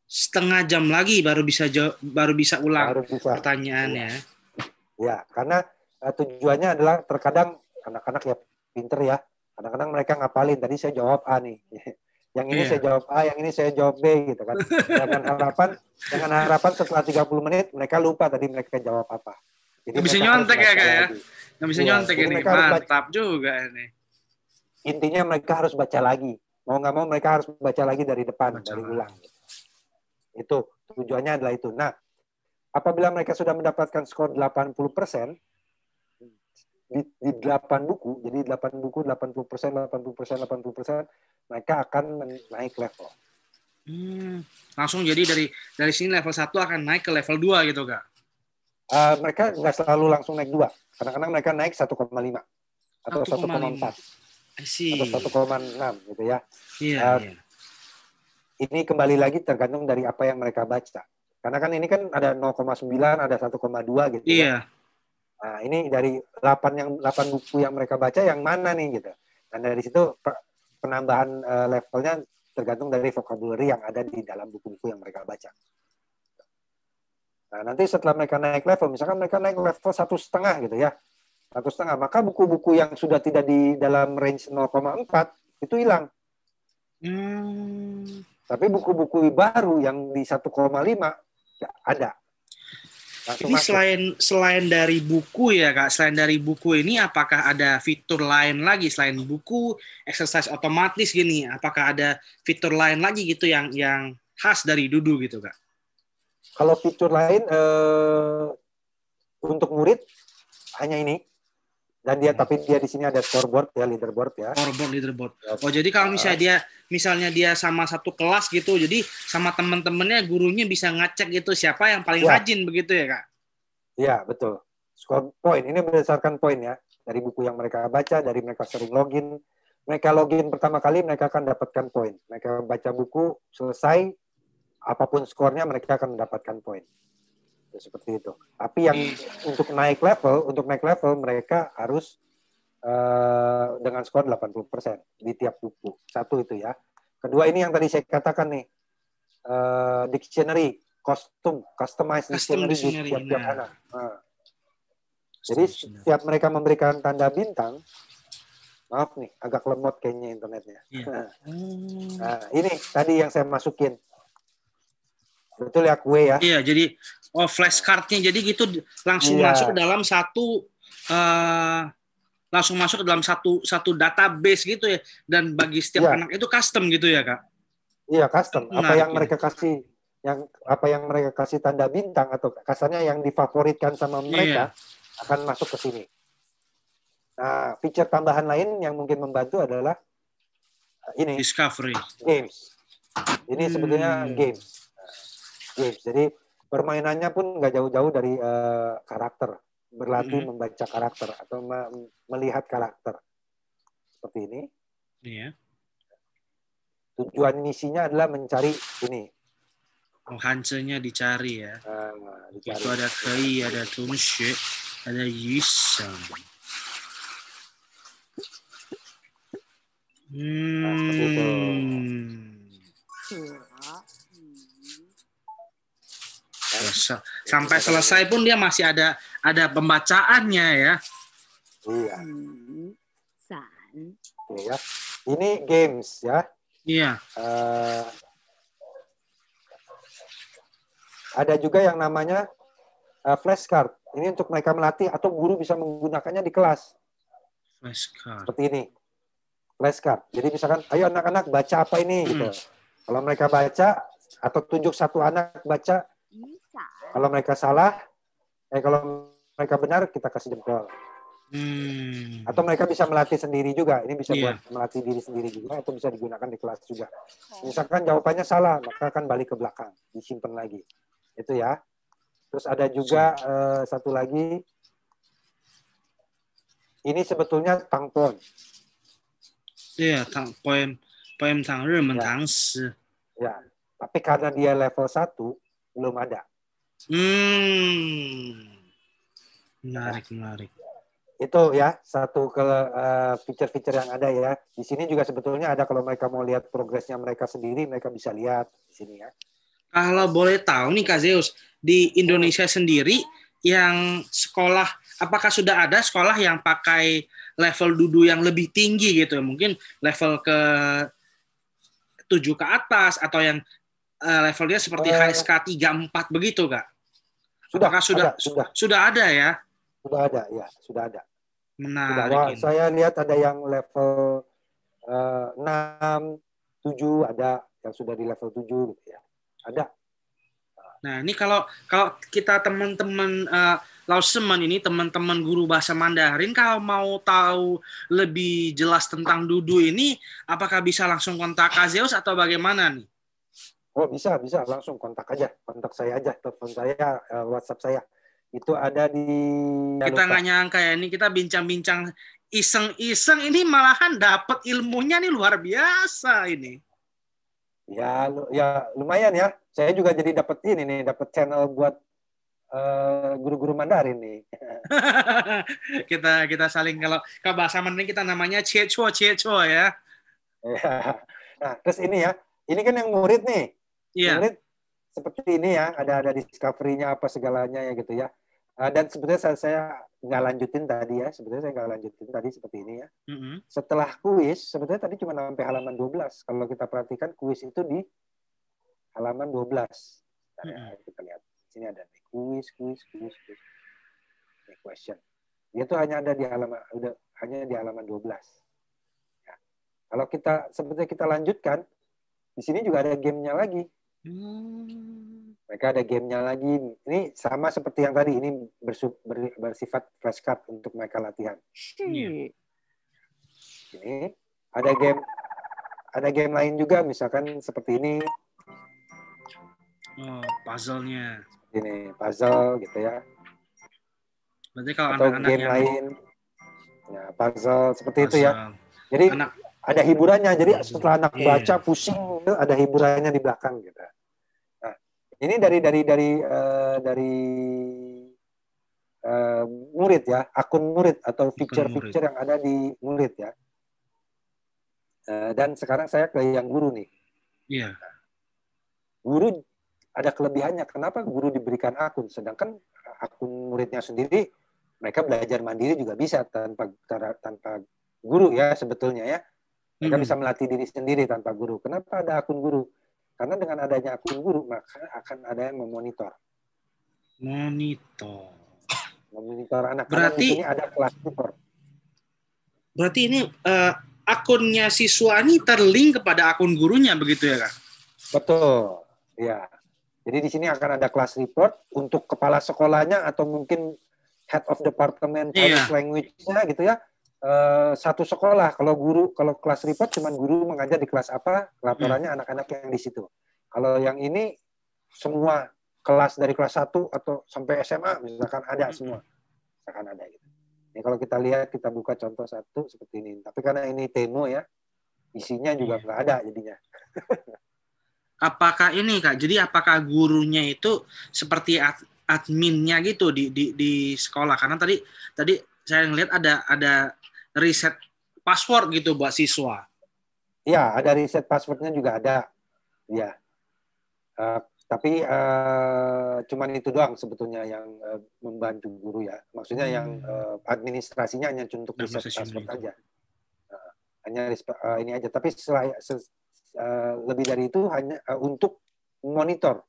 [SPEAKER 1] Setengah jam lagi baru bisa ulang
[SPEAKER 2] Baru bisa.
[SPEAKER 1] pertanyaannya.
[SPEAKER 2] Ya, karena tujuannya adalah terkadang anak-anak ya pinter ya. Kadang-kadang mereka ngapalin. Tadi saya jawab A nih. Yang ini saya jawab A, yang ini saya jawab B gitu kan. Dengan harapan setelah 30 menit mereka lupa tadi mereka jawab apa. Jadi
[SPEAKER 1] Nggak bisa
[SPEAKER 2] mereka harus
[SPEAKER 1] nyontek ya
[SPEAKER 2] baca
[SPEAKER 1] kak ya.
[SPEAKER 2] lagi.
[SPEAKER 1] Nggak bisa
[SPEAKER 2] Iya,
[SPEAKER 1] nyontek
[SPEAKER 2] jadi
[SPEAKER 1] ini.
[SPEAKER 2] mereka harus baca.
[SPEAKER 1] Mantap juga ini.
[SPEAKER 2] Intinya mereka harus baca lagi. Mau nggak mau mereka harus baca lagi dari depan,
[SPEAKER 1] Baca
[SPEAKER 2] dari
[SPEAKER 1] lagi.
[SPEAKER 2] ulang. Itu tujuannya adalah itu. Nah, apabila mereka sudah mendapatkan skor 80%, di 8 buku, jadi 8 buku, 80%, 80%, 80%, mereka akan naik level.
[SPEAKER 1] Langsung jadi dari sini level 1 akan naik ke level 2 gitu kak?
[SPEAKER 2] Mereka nggak selalu langsung naik 2. Kadang-kadang mereka naik 1,5 atau 1,4 atau 1,6 gitu ya.
[SPEAKER 1] Iya.
[SPEAKER 2] Ini kembali lagi tergantung dari apa yang mereka baca. Karena kan ini kan ada 0,9, ada 1,2 gitu ya. Nah, ini dari 8 buku yang mereka baca yang mana nih gitu. Dan dari situ penambahan levelnya tergantung dari vocabulary yang ada di dalam buku-buku yang mereka baca. Nah, nanti setelah mereka naik level, misalkan mereka naik level 1,5 gitu ya. 1,5, maka buku-buku yang sudah tidak di dalam range 0,4 itu hilang. Tapi buku-buku baru yang di 1,5 ya ada.
[SPEAKER 1] Langsung ini selain dari buku ya kak, selain dari buku ini apakah ada fitur lain lagi selain buku, exercise otomatis gini, apakah ada fitur lain lagi gitu yang khas dari Dudu gitu kak?
[SPEAKER 2] Kalau fitur lain untuk murid hanya ini. Dan tapi dia di sini ada scoreboard ya, leaderboard ya.
[SPEAKER 1] Leaderboard. Oh, jadi kalau misalnya dia sama satu kelas gitu, jadi sama teman-temannya gurunya bisa ngecek gitu siapa yang paling rajin begitu ya, Kak?
[SPEAKER 2] Iya, betul. Score point ini berdasarkan poin ya, dari buku yang mereka baca, dari mereka sering login. Mereka login pertama kali mereka akan dapatkan poin. Mereka baca buku selesai, apapun skornya mereka akan mendapatkan poin. Seperti itu. Tapi yang untuk naik level mereka harus dengan skor 80% di tiap buku. Satu itu ya. Kedua ini yang tadi saya katakan nih, dictionary, customized dictionary di tiap anak. Nah. Jadi setiap mereka memberikan tanda bintang, maaf nih, agak lemot kayaknya internetnya. Nah, ini tadi yang saya masukin. Betul ya, kue ya?
[SPEAKER 1] Iya, jadi flashcardnya jadi gitu langsung masuk ke dalam satu database gitu ya, dan bagi setiap anak itu custom gitu ya kak?
[SPEAKER 2] Iya, custom. Apa yang mereka kasih tanda bintang atau kasarnya yang difavoritkan sama mereka akan masuk ke sini. Nah, fitur tambahan lain yang mungkin membantu adalah ini
[SPEAKER 1] discovery
[SPEAKER 2] games. Ini sebetulnya games. Jadi permainannya pun nggak jauh-jauh dari karakter, berlatih membaca karakter atau melihat karakter seperti ini.
[SPEAKER 1] Iya.
[SPEAKER 2] Tujuan misinya adalah mencari ini.
[SPEAKER 1] Hansenya dicari ya. Dicari. Itu ada Kei, ada Tungshe, ada Yisang. Sampai selesai pun dia masih ada pembacaannya ya.
[SPEAKER 2] Iya. Ya. Ini games ya.
[SPEAKER 1] Iya.
[SPEAKER 2] Ada juga yang namanya flashcard. Ini untuk mereka melatih atau guru bisa menggunakannya di kelas.
[SPEAKER 1] Flashcard.
[SPEAKER 2] Seperti ini. Flashcard. Jadi misalkan, ayo anak-anak baca apa ini gitu. Kalau mereka baca atau tunjuk satu anak baca, kalau mereka salah, kalau mereka benar kita kasih jempol. Atau mereka bisa melatih sendiri juga. Ini bisa buat melatih diri sendiri juga, atau bisa digunakan di kelas juga. Misalkan jawabannya salah, maka akan balik ke belakang, disimpan lagi. Itu ya. Terus ada juga satu lagi. Ini sebetulnya tangpon.
[SPEAKER 1] Iya, poem tang Renmen tang shi.
[SPEAKER 2] Ya. Tapi karena dia level 1, belum ada.
[SPEAKER 1] Menarik.
[SPEAKER 2] Itu ya satu feature-feature yang ada ya. Di sini juga sebetulnya ada, kalau mereka mau lihat progresnya mereka sendiri, mereka bisa lihat di sini ya.
[SPEAKER 1] Kalau boleh tahu nih Kak Zeus, di Indonesia sendiri yang sekolah, apakah sudah ada sekolah yang pakai level dudu yang lebih tinggi gitu? Mungkin level ke 7 ke atas, atau yang levelnya seperti HSK 3-4 begitu Kak? Apakah sudah ada ya?
[SPEAKER 2] Sudah ada.
[SPEAKER 1] Menarik.
[SPEAKER 2] Saya lihat ada yang level 6, 7, ada yang sudah di level 7 gitu ya. Ada.
[SPEAKER 1] Nah, ini kalau kita teman-teman Lauseman ini, teman-teman guru bahasa Mandarin, kalau mau tahu lebih jelas tentang dudu ini, apakah bisa langsung kontak Kak Zeus atau bagaimana nih?
[SPEAKER 2] Oh, bisa langsung kontak saya aja, telepon saya, WhatsApp saya. Itu ada di...
[SPEAKER 1] Kita nggak nyangka ya, ini kita bincang-bincang iseng-iseng, ini malahan dapat ilmunya nih luar biasa ini.
[SPEAKER 2] Ya lumayan ya. Saya juga jadi dapat channel buat guru-guru Mandarin nih.
[SPEAKER 1] kita saling, kalau bahasa Mandarin kita namanya ceco ya.
[SPEAKER 2] Nah, terus ini ya. Ini kan yang murid nih.
[SPEAKER 1] Iya.
[SPEAKER 2] Murid seperti ini ya, ada discovery-nya apa segalanya ya gitu ya. Dan sebetulnya saya nggak lanjutin tadi ya, seperti ini ya. Setelah kuis, sebetulnya tadi cuma sampai halaman 12. Kalau kita perhatikan kuis itu di halaman 12. Nah, kita lihat. Sini ada nih, kuis. Ini question. Dia tuh hanya ada di halaman 12. Ya. Kalau sebetulnya kita lanjutkan, di sini juga ada gamenya lagi. Mereka ada gamenya lagi. Ini sama seperti yang tadi. Ini bersifat flashcard untuk mereka latihan. Ini ada game lain juga, misalkan seperti ini.
[SPEAKER 1] Puzzle-nya.
[SPEAKER 2] Ini puzzle gitu ya.
[SPEAKER 1] Berarti kalau
[SPEAKER 2] atau
[SPEAKER 1] anak-anak
[SPEAKER 2] game
[SPEAKER 1] yang
[SPEAKER 2] lain, ya, puzzle seperti itu ya. Jadi ada hiburannya. Jadi setelah anak baca pusing, ada hiburannya di belakang gitu. Nah, ini dari murid ya, akun murid atau feature-feature yang ada di murid ya. Dan sekarang saya ke yang guru nih.
[SPEAKER 1] Iya.
[SPEAKER 2] Guru ada kelebihannya. Kenapa guru diberikan akun, sedangkan akun muridnya sendiri mereka belajar mandiri juga bisa tanpa guru ya sebetulnya ya. Mereka bisa melatih diri sendiri tanpa guru. Kenapa ada akun guru? Karena dengan adanya akun guru, maka akan ada yang memonitor. Memonitor anak. Berarti di sini ada kelas support.
[SPEAKER 1] Berarti ini akunnya siswa ini terlink kepada akun gurunya begitu ya Kak?
[SPEAKER 2] Betul. Ya. Jadi di sini akan ada kelas report untuk kepala sekolahnya atau mungkin head of department Chinese language-nya gitu ya. Satu sekolah, kalau kelas report cuman guru mengajar di kelas apa, laporannya anak-anak yang di situ. Kalau yang ini semua kelas dari kelas 1 atau sampai SMA misalkan ada semua. Misalkan ada gitu. Ini kalau kita lihat, kita buka contoh satu seperti ini. Tapi karena ini demo ya, isinya juga nggak ada jadinya.
[SPEAKER 1] Apakah ini Kak, jadi apakah gurunya itu seperti adminnya gitu di sekolah? Karena tadi saya ngelihat ada riset password gitu buat siswa.
[SPEAKER 2] Iya, ada riset passwordnya juga ada. Ya. Tapi cuman itu doang sebetulnya yang membantu guru ya. Maksudnya yang administrasinya hanya untuk riset password aja. Hanya ini aja. Tapi lebih dari itu hanya untuk monitor.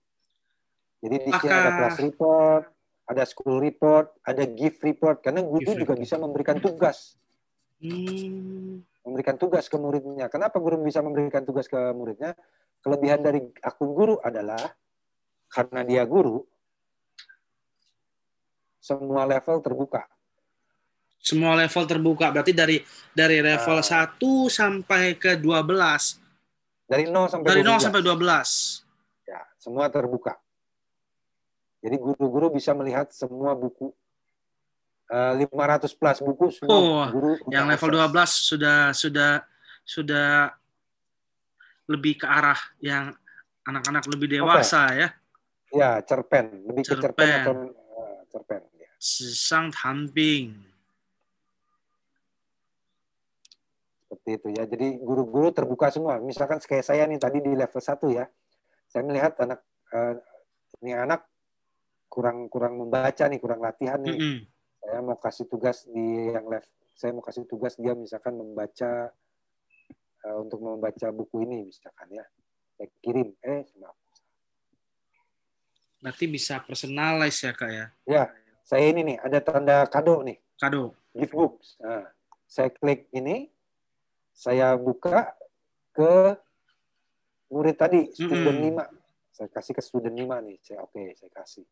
[SPEAKER 2] Jadi di sini ada class report, ada school report, ada gift report. Karena guru juga bisa memberikan tugas. Memberikan tugas ke muridnya. Kenapa guru bisa memberikan tugas ke muridnya? Kelebihan dari akun guru adalah karena dia guru, semua level terbuka.
[SPEAKER 1] Semua level terbuka. Berarti dari level 1 sampai ke 12.
[SPEAKER 2] Dari 0 sampai
[SPEAKER 1] Dari 0
[SPEAKER 2] 12.
[SPEAKER 1] sampai 12.
[SPEAKER 2] Ya, semua terbuka. Jadi guru-guru bisa melihat semua buku. 500 plus buku semua guru punya
[SPEAKER 1] yang level
[SPEAKER 2] akses.
[SPEAKER 1] 12 sudah lebih ke arah yang anak-anak lebih dewasa ya.
[SPEAKER 2] Ya, cerpen, lebih ke cerpen atau cerpen. Ya.
[SPEAKER 1] Sisang Tanping.
[SPEAKER 2] Seperti itu ya. Jadi guru-guru terbuka semua. Misalkan kayak saya nih tadi di level 1 ya. Saya melihat ini anak kurang membaca nih, kurang latihan nih. Saya mau kasih tugas dia misalkan membaca untuk membaca buku ini misalkan ya. Saya kirim maaf.
[SPEAKER 1] Berarti bisa personalize ya Kak ya.
[SPEAKER 2] Ya, saya ini nih ada tanda kado nih.
[SPEAKER 1] Kado.
[SPEAKER 2] Gift books. Nah, saya klik ini, saya buka ke murid tadi, student 5. Saya kasih ke student 5 nih. Saya kasih.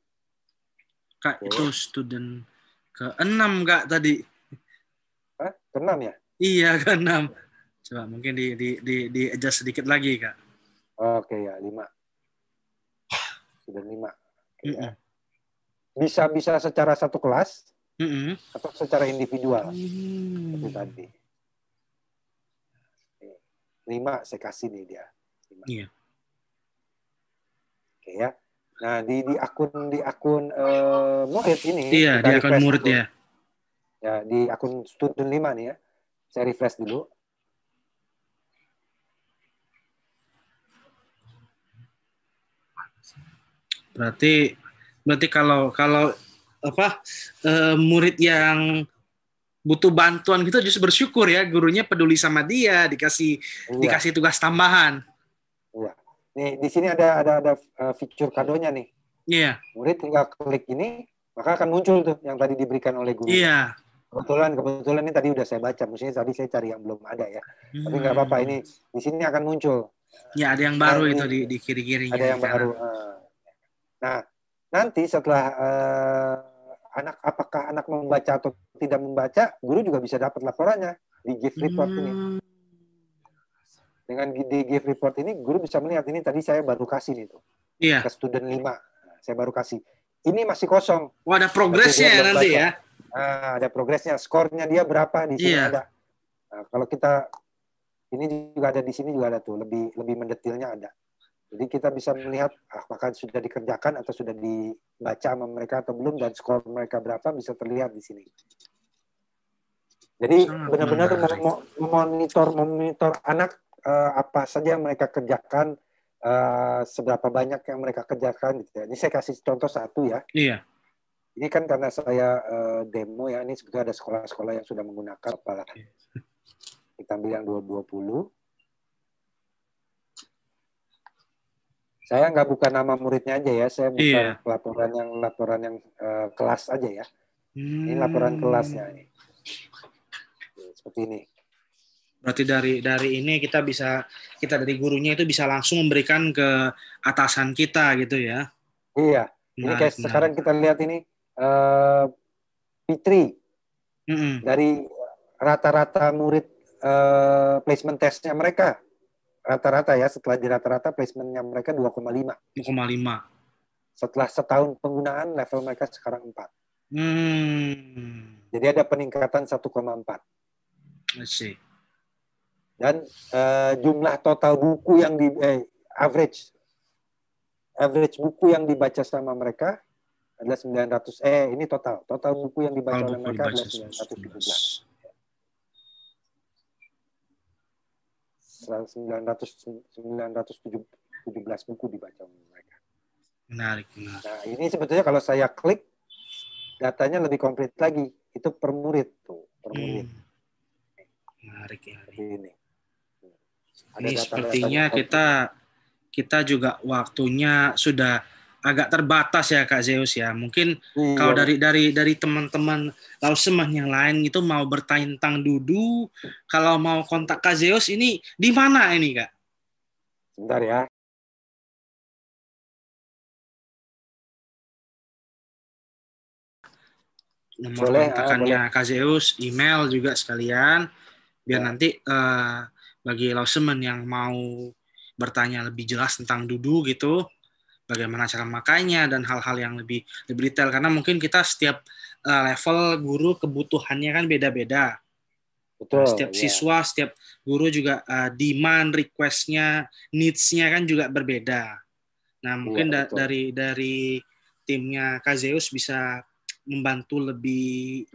[SPEAKER 1] Kak, itu student ke-6 Kak tadi.
[SPEAKER 2] Hah? Ke-6 ya?
[SPEAKER 1] Iya, ke-6. Coba mungkin di adjust sedikit lagi, Kak.
[SPEAKER 2] Oke ya, 5. Student 5. Oke, ya. Bisa secara satu kelas atau secara individual. Seperti tadi. 5 saya kasih nih dia. 5.
[SPEAKER 1] Iya.
[SPEAKER 2] Oke ya. Nah, di akun murid ini.
[SPEAKER 1] Iya, di akun murid
[SPEAKER 2] dulu.
[SPEAKER 1] ya.
[SPEAKER 2] Ya, di akun student 5 nih ya. Saya refresh dulu.
[SPEAKER 1] Berarti kalau murid yang butuh bantuan gitu justru bersyukur ya, gurunya peduli sama dia, dikasih tugas tambahan.
[SPEAKER 2] Iya. Nih di sini ada fitur kadonya nih.
[SPEAKER 1] Iya.
[SPEAKER 2] Murid tinggal klik ini, maka akan muncul tuh yang tadi diberikan oleh guru.
[SPEAKER 1] Iya.
[SPEAKER 2] Kebetulan ini tadi udah saya baca, mestinya tadi saya cari yang belum ada ya. Tapi nggak apa-apa, ini di sini akan muncul.
[SPEAKER 1] Ya, ada yang baru itu di kiri-kirinya.
[SPEAKER 2] Ada yang baru. Nah, nanti setelah apakah anak membaca atau tidak membaca, guru juga bisa dapat laporannya di gift report ini. Dengan di gift report ini, guru bisa melihat ini tadi saya baru kasih nih tuh.
[SPEAKER 1] Iya.
[SPEAKER 2] Ke student 5. Nah, saya baru kasih. Ini masih kosong.
[SPEAKER 1] Oh, ada progresnya ya nanti ya?
[SPEAKER 2] Nah, ada progresnya. Skornya dia berapa di sini ada. Nah, kalau kita ini juga ada di sini juga ada tuh, lebih mendetilnya ada. Jadi kita bisa melihat apakah sudah dikerjakan atau sudah dibaca sama mereka atau belum, dan skor mereka berapa bisa terlihat di sini. Jadi benar-benar memonitor anak apa saja yang mereka kerjakan, seberapa banyak yang mereka kerjakan gitu ya. Ini saya kasih contoh satu ya.
[SPEAKER 1] Iya.
[SPEAKER 2] Ini kan karena saya demo ya, ini sebetulnya ada sekolah-sekolah yang sudah menggunakan apalagi. Kita ambil yang 220. Saya nggak buka nama muridnya aja ya, saya buka laporan yang kelas aja ya. Ini laporan kelasnya ini. Seperti ini. Berarti
[SPEAKER 1] dari ini kita dari gurunya itu bisa langsung memberikan ke atasan kita gitu ya.
[SPEAKER 2] Iya. Ini kayak sekarang kita lihat ini Fitri. Dari rata-rata murid placement testnya mereka. Rata-rata ya, setelah di rata-rata placementnya mereka 2,5.
[SPEAKER 1] 2,5.
[SPEAKER 2] Setelah setahun penggunaan, level mereka sekarang 4. Jadi ada peningkatan 1,4.
[SPEAKER 1] I see.
[SPEAKER 2] Dan jumlah total buku yang average buku yang dibaca sama mereka adalah 900. Ini total buku yang dibaca oleh mereka adalah 917. 917 buku dibaca oleh mereka.
[SPEAKER 1] Menarik.
[SPEAKER 2] Nah, ini sebetulnya kalau saya klik, datanya lebih komplit lagi. Itu per murid tuh, per murid.
[SPEAKER 1] Menarik ya.
[SPEAKER 2] Ini
[SPEAKER 1] Sepertinya kita juga waktunya sudah agak terbatas ya Kak Zeus ya. Mungkin kalau
[SPEAKER 2] Iya,
[SPEAKER 1] dari teman-teman Lauseman yang lain itu mau bertanya tentang Dudu, kalau mau kontak Kak Zeus ini di mana ini Kak?
[SPEAKER 2] sebentar ya.
[SPEAKER 1] Nomor
[SPEAKER 2] Boleh, boleh.
[SPEAKER 1] kontakannya Kak Zeus, email juga sekalian, biar
[SPEAKER 2] Ya,
[SPEAKER 1] nanti bagi Lauseman yang mau bertanya lebih jelas tentang Dudu gitu, bagaimana cara makainya dan hal-hal yang lebih lebih detail karena mungkin kita setiap level guru kebutuhannya kan beda-beda. Nah,
[SPEAKER 2] betul.
[SPEAKER 1] setiap
[SPEAKER 2] Ya,
[SPEAKER 1] siswa, setiap guru juga demand, request-nya, needs-nya kan juga berbeda. Nah,
[SPEAKER 2] iya
[SPEAKER 1] mungkin
[SPEAKER 2] betul.
[SPEAKER 1] dari timnya Kazeus bisa membantu lebih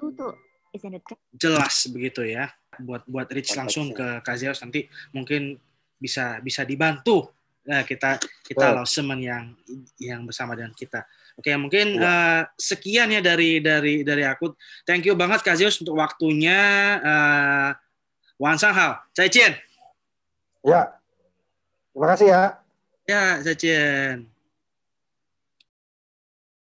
[SPEAKER 1] jelas begitu ya. Buat reach langsung
[SPEAKER 2] Konteksnya.
[SPEAKER 1] ke Kazeus nanti mungkin bisa bisa dibantu. Nah, kita
[SPEAKER 2] Betul.
[SPEAKER 1] Lawseman yang bersama dengan kita. Oke, mungkin
[SPEAKER 2] Iya.
[SPEAKER 1] sekian ya dari aku. Thank you banget Kazeus untuk waktunya. Wan Sang Hao, 再见.
[SPEAKER 2] Ya, terima kasih ya.
[SPEAKER 1] Ya, 再见.